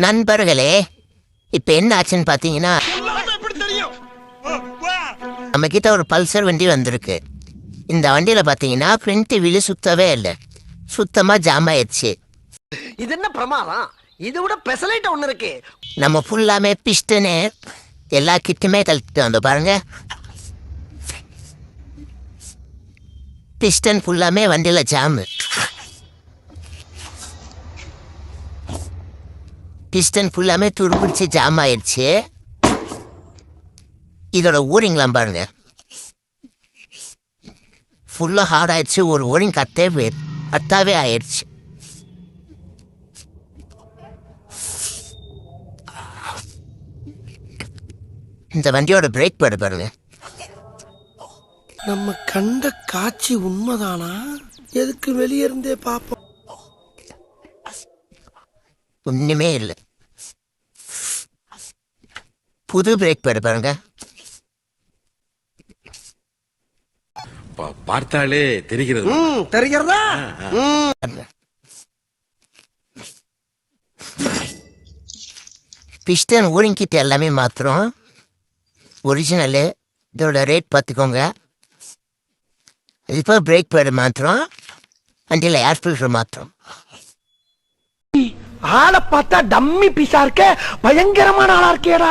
நண்பர்களே, இப்போ என்ன ஆச்சுன்னு பார்த்தீங்கன்னா, நம்ம கிட்ட ஒரு பல்சர் வண்டி வந்திருக்கு. இந்த வண்டியில் பார்த்தீங்கன்னா ஃப்ரண்ட் வீலு சுத்தவே இல்லை, சுத்தமாக ஜாம் ஆயிடுச்சு. இது என்ன பிரமாதம்? இது விட பெசலைட் ஒன்று இருக்கு. நம்ம ஃபுல்லாமே பிஸ்டனு எல்லா கிட்டுமே கழட்டிட்டு வந்தோம் பாருங்க. பிஸ்டன் ஃபுல்லாமே வண்டியில் ஜாமு. பிஸ்டன் ஃபுல்லாமே துருப்பிடிச்சு ஜாம் ஆயிடுச்சு. இதோட ஊரிங்களாம் பாருங்க, ஃபுல்லாக ஹார்ட் ஆயிடுச்சு. ஒரு ஓரிங் கத்தாவே ஆயிடுச்சு. இந்த வண்டியோட பிரேக் பேடு பாருங்க. நம்ம கண்ட காட்சி உண்மைதானா? எதுக்கு வெளியே இருந்தே பார்ப்போம். ஒண்ணுமே இல்லை. புது பிரேக் பேடு பாருங்க. பார்த்தாலே தெரிகிறது. தெரிகிறதா? பிஸ்டன் ஊரிங் கிட்ட எல்லாமே மாத்திரம் ஒரிஜினலு. இதோட ரேட் பார்த்துக்கோங்க. இப்போ பிரேக் பேடு மாத்திரம், வண்டியில் ஏர் ஃபில்டர் மாத்திரம். ஆளை பார்த்தா டம்மி பீஸா இருக்க, பயங்கரமான ஆளா இருக்கேடா.